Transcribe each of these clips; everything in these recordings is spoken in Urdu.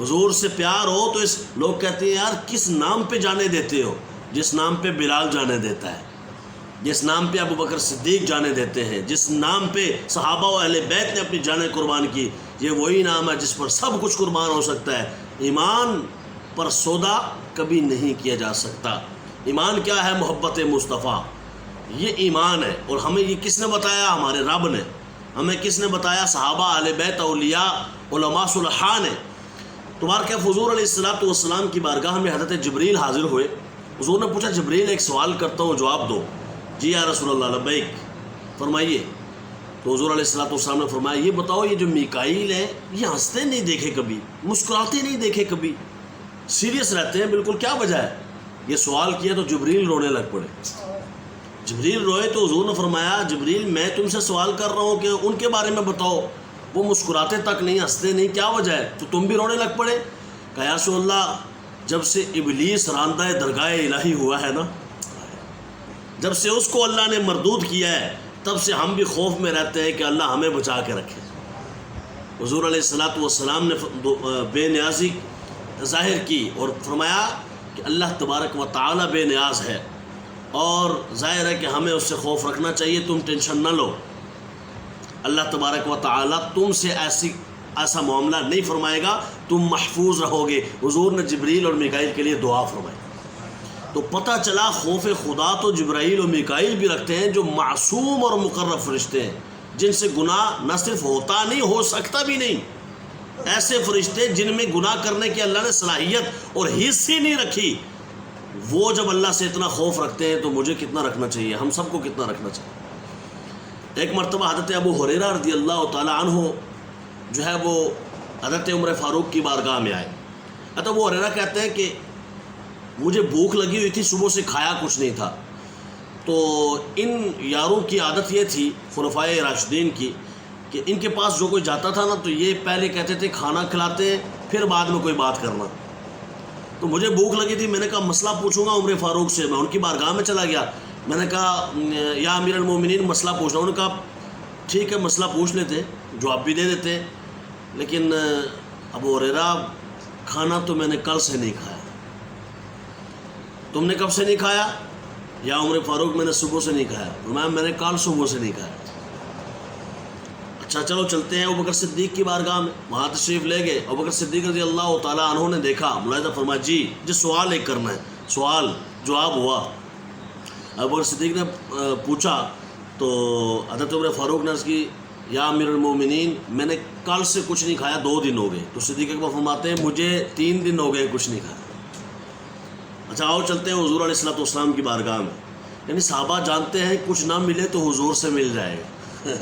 حضور سے پیار ہو تو لوگ کہتے ہیں یار کس نام پہ جانے دیتے ہو؟ جس نام پہ بلال جانے دیتا ہے، جس نام پہ ابو بکر صدیق جانے دیتے ہیں، جس نام پہ صحابہ و اہل بیت نے اپنی جانیں قربان کی، یہ وہی نام ہے جس پر سب کچھ قربان ہو سکتا ہے۔ ایمان پر سودا کبھی نہیں کیا جا سکتا۔ ایمان کیا ہے؟ محبت مصطفیٰ، یہ ایمان ہے۔ اور ہمیں یہ کس نے بتایا؟ ہمارے رب نے۔ ہمیں کس نے بتایا؟ صحابہ، اہل بیت، اولیاء، علماء صلحاء نے۔ تمہارے کیا حضور علیہ الصلوۃ والسلام کی بارگاہ میں حضرت جبریل حاضر ہوئے۔ حضور نے پوچھا جبریل ایک سوال کرتا ہوں جواب دو۔ جی یا رسول اللہ، لبیک، فرمائیے۔ تو حضور علیہ الصلوۃ والسلام نے فرمایا یہ بتاؤ یہ جو میکائیل ہے یہ ہنستے نہیں دیکھے کبھی، مسکراتے نہیں دیکھے کبھی، سیریس رہتے ہیں بالکل، کیا وجہ ہے؟ یہ سوال کیا تو جبریل رونے لگ پڑے۔ جبریل روئے تو حضور نے فرمایا جبریل میں تم سے سوال کر رہا ہوں کہ ان کے بارے میں بتاؤ، وہ مسکراتے تک نہیں، ہنستے نہیں، کیا وجہ ہے؟ تو تم بھی رونے لگ پڑے۔ کہا یا رسول اللہ جب سے ابلیس راندہ درگاہ الہی ہوا ہے نا، جب سے اس کو اللہ نے مردود کیا ہے تب سے ہم بھی خوف میں رہتے ہیں کہ اللہ ہمیں بچا کے رکھے۔ حضور علیہ الصلوۃ والسلام نے بے نیازی ظاہر کی اور فرمایا کہ اللہ تبارک و تعالی بے نیاز ہے، اور ظاہر ہے کہ ہمیں اس سے خوف رکھنا چاہیے۔ تم ٹینشن نہ لو، اللہ تبارک و تعالی تم سے ایسا معاملہ نہیں فرمائے گا، تم محفوظ رہو گے۔ حضور نے جبریل اور میکائیل کے لیے دعا فرمائی۔ تو پتہ چلا خوف خدا تو جبرائیل و میکائیل بھی رکھتے ہیں جو معصوم اور مقرب فرشتے ہیں، جن سے گناہ نہ صرف ہوتا نہیں، ہو سکتا بھی نہیں۔ ایسے فرشتے جن میں گناہ کرنے کی اللہ نے صلاحیت اور حص ہی نہیں رکھی، وہ جب اللہ سے اتنا خوف رکھتے ہیں تو مجھے کتنا رکھنا چاہیے، ہم سب کو کتنا رکھنا چاہیے۔ ایک مرتبہ حضرت ابو ہریرہ رضی اللہ تعالی عنہ جو ہے وہ حضرت عمر فاروق کی بارگاہ میں آئے۔ حضرت ابو ہریرہ کہتے ہیں کہ مجھے بھوک لگی ہوئی تھی، صبح سے کھایا کچھ نہیں تھا۔ تو ان یاروں کی عادت یہ تھی خلفائے راشدین کی کہ ان کے پاس جو کوئی جاتا تھا نا تو یہ پہلے کہتے تھے کھانا کھلاتے ہیں پھر بعد میں کوئی بات کرنا۔ تو مجھے بھوک لگی تھی، میں نے کہا مسئلہ پوچھوں گا عمر فاروق سے۔ میں ان کی بارگاہ میں چلا گیا، میں نے کہا یا امیر المومنین مسئلہ پوچھنا۔ انہوں نے کہا ٹھیک ہے مسئلہ پوچھ لیتے، جواب بھی دے دیتے، لیکن ابو ہریرہ کھانا تو میں نے کل سے نہیں کھایا۔ تم نے کب سے نہیں کھایا؟ یا عمر فاروق میں نے صبح سے نہیں کھایا۔ میں نے کل صبح سے نہیں کھایا۔ اچھا چلو چلتے ہیں ابو بکر صدیق کی بارگاہ میں، وہاں تشریف لے گئے۔ ابو بکر صدیق رضی اللہ تعالیٰ عنہ نے دیکھا، ملاحظہ فرمایا جی سوال ایک کرنا ہے، سوال جواب ہوا۔ ابو بکر صدیق نے پوچھا تو حضرت عمر فاروق نے عرض کی یا امیر المومنین میں نے کل سے کچھ نہیں کھایا، 2 دن ہو گئے۔ تو صدیق اکبر فرماتے ہیں مجھے 3 دن ہو گئے کچھ نہیں کھایا۔ اچھا آؤ چلتے ہیں حضور علیہ الصلوۃ والسلام کی بارگاہ میں۔ یعنی صحابہ جانتے ہیں کچھ نہ ملے تو حضور سے مل جائے گا۔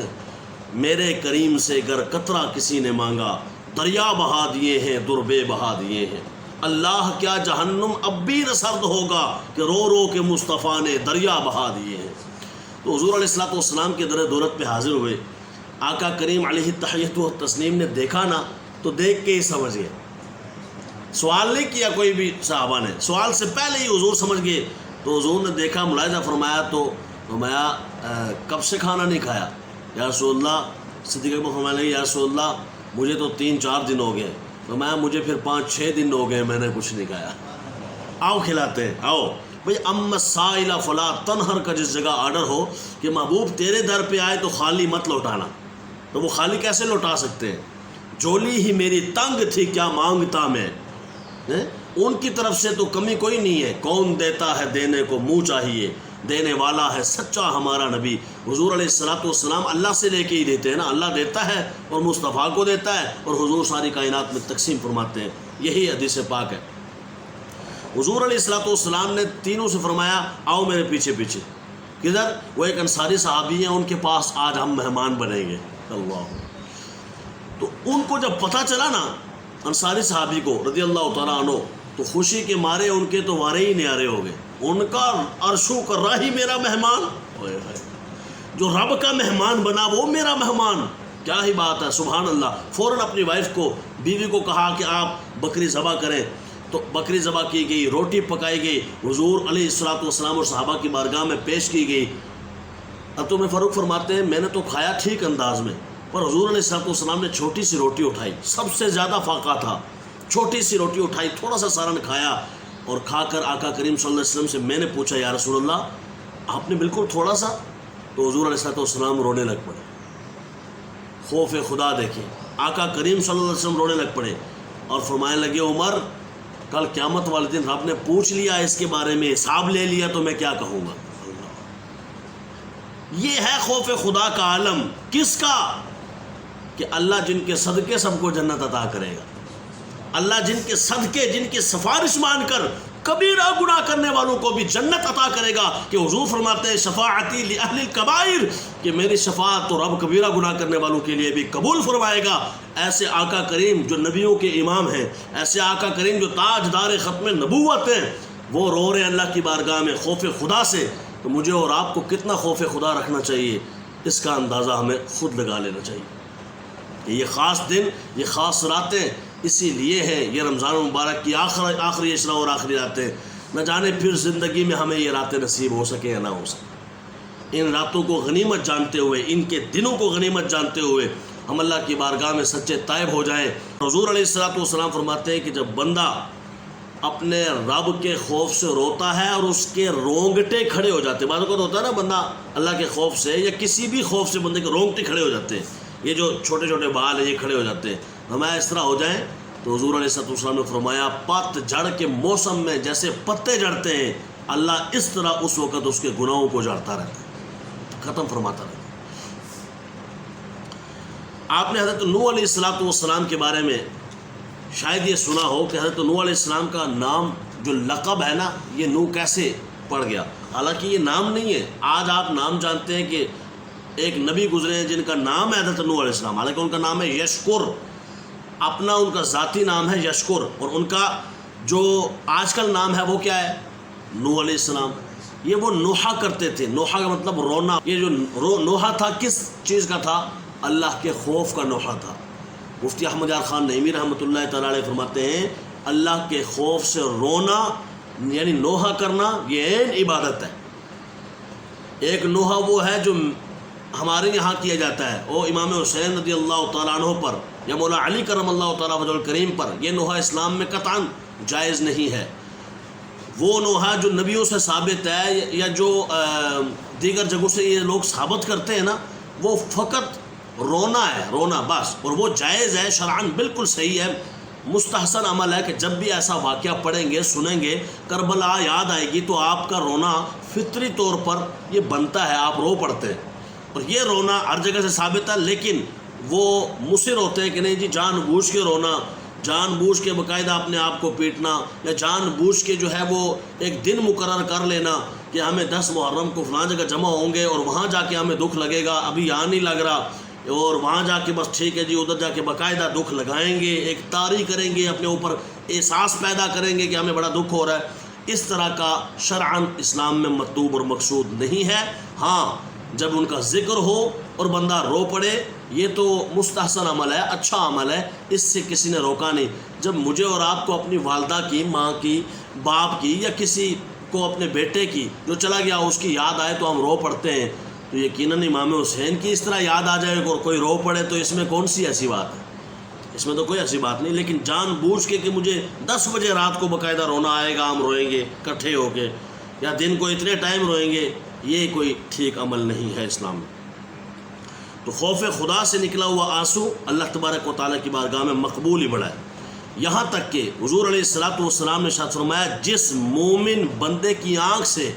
میرے کریم سے گر قطرہ کسی نے مانگا، دریا بہا دیے ہیں دربے بہا دیے ہیں۔ اللہ کیا جہنم اب بھی نہ سرد ہوگا کہ رو رو کے مصطفیٰ نے دریا بہا دیے ہیں۔ تو حضور علیہ الصلوۃ والسلام کے در دولت پہ حاضر ہوئے۔ آقا کریم علیہ التحیۃ و تسلیم نے دیکھا نا تو دیکھ کے ہی سمجھ گئے، سوال نہیں کیا کوئی بھی صحابہ نے، سوال سے پہلے ہی حضور سمجھ گئے۔ تو حضور نے دیکھا، ملاحظہ فرمایا تو فرمایا کب سے کھانا نہیں کھایا؟ یا رسول اللہ، صدیق اکبر فرمانے لگے یا رسول اللہ مجھے تو 3-4 دن ہو گئے۔ فرمایا مجھے پھر 5-6 دن ہو گئے میں نے کچھ نہیں کھایا۔ آؤ کھلاتے ہیں، آؤ بھئی۔ اما السائل فلا تنہر کا جس جگہ آرڈر ہو کہ محبوب تیرے در پہ آئے تو خالی مت لوٹانا، تو وہ خالی کیسے لوٹا سکتے ہیں؟ جولی ہی میری تنگ تھی کیا مانگتا میں، ان کی طرف سے تو کمی کوئی نہیں ہے۔ کون دیتا ہے دینے کو منہ چاہیے، دینے والا ہے سچا ہمارا نبی۔ حضور علیہ الصلوۃ والسلام اللہ سے لے کے ہی دیتے ہیں نا، اللہ دیتا ہے اور مصطفیٰ کو دیتا ہے، اور حضور ساری کائنات میں تقسیم فرماتے ہیں، یہی حدیث پاک ہے۔ حضور علیہ الصلوۃ والسلام نے تینوں سے فرمایا آؤ میرے پیچھے پیچھے۔ کدھر؟ وہ ایک انصاری صحابی ہیں، ان کے پاس آج ہم مہمان بنیں گے۔ اللہ، تو ان کو جب پتہ چلا نا انصاری صحابی کو رضی اللہ تعالیٰ عنہ، تو خوشی کے مارے ان کے تو وارے ہی نیارے ہو گئے۔ ان کا عرشوں کا راہی میرا مہمان، جو رب کا مہمان بنا وہ میرا مہمان، کیا ہی بات ہے، سبحان اللہ۔ فوراً اپنی وائف کو، بیوی کو کہا کہ آپ بکری ذبح کریں، تو بکری ذبح کی گئی، روٹی پکائی گئی، حضور علیہ الصلوۃ والسلام اور صحابہ کی بارگاہ میں پیش کی گئی۔ اب تو میں فاروق فرماتے ہیں میں نے تو کھایا ٹھیک انداز میں، پر حضور علیہ الصلوۃ والسلام نے چھوٹی سی روٹی اٹھائی، سب سے زیادہ فاقہ تھا، چھوٹی سی روٹی اٹھائی، تھوڑا سا سالن کھایا، اور کھا کر آقا کریم صلی اللہ علیہ وسلم سے میں نے پوچھا یا رسول اللہ آپ نے بالکل تھوڑا سا؟ تو حضور علیہ السلام رونے لگ پڑے۔ خوف خدا دیکھیں، آقا کریم صلی اللہ علیہ وسلم رونے لگ پڑے اور فرمانے لگے عمر کل قیامت والے دن رب نے پوچھ لیا اس کے بارے میں، حساب لے لیا تو میں کیا کہوں گا؟ یہ ہے خوف خدا کا عالم، کس کا؟ کہ اللہ جن کے صدقے سب کو جنت عطا کرے گا، اللہ جن کے صدقے، جن کی سفارش مان کر کبیرہ گناہ کرنے والوں کو بھی جنت عطا کرے گا۔ کہ حضور فرماتے ہیں شفاعتی لأہل الکبائر، کہ میری شفاعت تو رب کبیرہ گناہ کرنے والوں کے لیے بھی قبول فرمائے گا۔ ایسے آقا کریم جو نبیوں کے امام ہیں، ایسے آقا کریم جو تاجدار ختم نبوت ہیں، وہ رو رہے ہیں اللہ کی بارگاہ میں خوف خدا سے، تو مجھے اور آپ کو کتنا خوف خدا رکھنا چاہیے، اس کا اندازہ ہمیں خود لگا لینا چاہیے۔ کہ یہ خاص دن، یہ خاص راتیں اسی لیے ہیں، یہ رمضان المبارک کی آخری اشرا اور آخری راتیں، نہ جانے پھر زندگی میں ہمیں یہ راتیں نصیب ہو سکے یا نہ ہو سکے۔ ان راتوں کو غنیمت جانتے ہوئے، ان کے دنوں کو غنیمت جانتے ہوئے ہم اللہ کی بارگاہ میں سچے تائب ہو جائیں۔ حضور علیہ السلام فرماتے ہیں کہ جب بندہ اپنے رب کے خوف سے روتا ہے اور اس کے رونگٹے کھڑے ہو جاتے ہیں، بعض اوقات ہوتا ہے نا بندہ اللہ کے خوف سے یا کسی بھی خوف سے بندے کے رونگٹے کھڑے ہو جاتے ہیں، یہ جو چھوٹے چھوٹے بال ہیں یہ کھڑے ہو جاتے ہیں، ہمیں اس طرح ہو جائیں تو حضور علیہ السلام نے فرمایا پت جھڑ کے موسم میں جیسے پتے جھڑتے ہیں، اللہ اس طرح اس وقت اس کے گناہوں کو جھڑتا رہتا ہے، ختم فرماتا رہتا ہے۔ آپ نے حضرت نوح علیہ السلام کے بارے میں شاید یہ سنا ہو کہ حضرت نوح علیہ السلام کا نام جو لقب ہے نا، یہ نوح کیسے پڑ گیا؟ حالانکہ یہ نام نہیں ہے، آج آپ نام جانتے ہیں کہ ایک نبی گزرے ہیں جن کا نام ہے حضرت نوح علیہ السلام، حالانکہ ان کا نام ہے یشکر، اپنا ان کا ذاتی نام ہے یشکر، اور ان کا جو آج کل نام ہے وہ کیا ہے؟ نوح علیہ السلام۔ یہ وہ نوحہ کرتے تھے، نوحہ کا مطلب رونا، یہ جو نوحہ تھا کس چیز کا تھا؟ اللہ کے خوف کا نوحہ تھا۔ مفتی احمد یار خان نعیمی رحمۃ اللہ تعالی علیہ فرماتے ہیں اللہ کے خوف سے رونا یعنی نوحہ کرنا یہ عین عبادت ہے۔ ایک نوحہ وہ ہے جو ہمارے یہاں کیا جاتا ہے، وہ امام حسین رضی اللہ تعالیٰ عنہ پر یا مولا علی کرم اللہ تعالیٰ وجہ الکریم پر، یہ نوحہ اسلام میں قطعاً جائز نہیں ہے۔ وہ نوحہ جو نبیوں سے ثابت ہے یا جو دیگر جگہوں سے یہ لوگ ثابت کرتے ہیں نا، وہ فقط رونا ہے، رونا بس، اور وہ جائز ہے، شرعاً بالکل صحیح ہے، مستحسن عمل ہے کہ جب بھی ایسا واقعہ پڑھیں گے، سنیں گے، کربلا یاد آئے گی تو آپ کا رونا فطری طور پر یہ بنتا ہے، آپ رو پڑتے ہیں، اور یہ رونا ہر جگہ سے ثابت ہے، لیکن وہ مصر ہوتے ہیں کہ نہیں جی جان بوجھ کے رونا، جان بوجھ کے باقاعدہ اپنے آپ کو پیٹنا، یا جان بوجھ کے جو ہے وہ ایک دن مقرر کر لینا کہ ہمیں 10 محرم کو فلاں جگہ جمع ہوں گے اور وہاں جا کے ہمیں دکھ لگے گا، ابھی یہاں نہیں لگ رہا، اور وہاں جا کے بس ٹھیک ہے جی ادھر جا کے باقاعدہ دکھ لگائیں گے، ایک طاری کریں گے، اپنے اوپر احساس پیدا کریں گے کہ ہمیں بڑا دکھ ہو رہا ہے۔ اس طرح کا شرعاً اسلام میں مطلوب اور مقصود نہیں ہے۔ ہاں جب ان کا ذکر ہو اور بندہ رو پڑے یہ تو مستحسن عمل ہے، اچھا عمل ہے، اس سے کسی نے روکا نہیں۔ جب مجھے اور آپ کو اپنی والدہ کی، ماں کی، باپ کی، یا کسی کو اپنے بیٹے کی جو چلا گیا اس کی یاد آئے تو ہم رو پڑتے ہیں، تو یقیناً امام حسین کی اس طرح یاد آ جائے اور کوئی رو پڑے تو اس میں کون سی ایسی بات ہے؟ اس میں تو کوئی ایسی بات نہیں۔ لیکن جان بوجھ کے کہ مجھے 10 بجے رات کو باقاعدہ رونا آئے گا، ہم روئیں گے اکٹھے ہو کے، یا دن کو اتنے ٹائم روئیں گے، یہ کوئی ٹھیک عمل نہیں ہے اسلام میں۔ تو خوف خدا سے نکلا ہوا آنسو اللہ تبارک و تعالیٰ کی بارگاہ میں مقبول ہی بڑا ہے، یہاں تک کہ حضور علیہ السلام نے ارشاد فرمایا جس مومن بندے کی آنکھ سے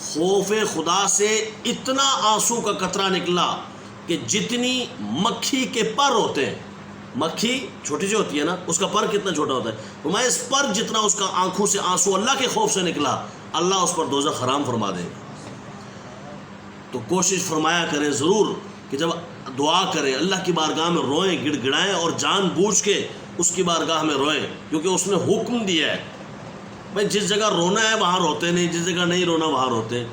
خوف خدا سے اتنا آنسو کا قطرہ نکلا کہ جتنی مکھی کے پر ہوتے ہیں، مکھی چھوٹی سی ہوتی ہے نا، اس کا پر کتنا چھوٹا ہوتا ہے، فرمایا اس پر جتنا اس کا آنکھوں سے آنسو اللہ کے خوف سے نکلا، اللہ اس پر دوزخ حرام فرما دے گا۔ تو کوشش فرمایا کریں ضرور کہ جب دعا کریں اللہ کی بارگاہ میں روئیں، گڑ گڑائیں، اور جان بوجھ کے اس کی بارگاہ میں روئیں، کیونکہ اس نے حکم دیا ہے۔ بھائی جس جگہ رونا ہے وہاں روتے نہیں، جس جگہ نہیں رونا وہاں روتے ہیں۔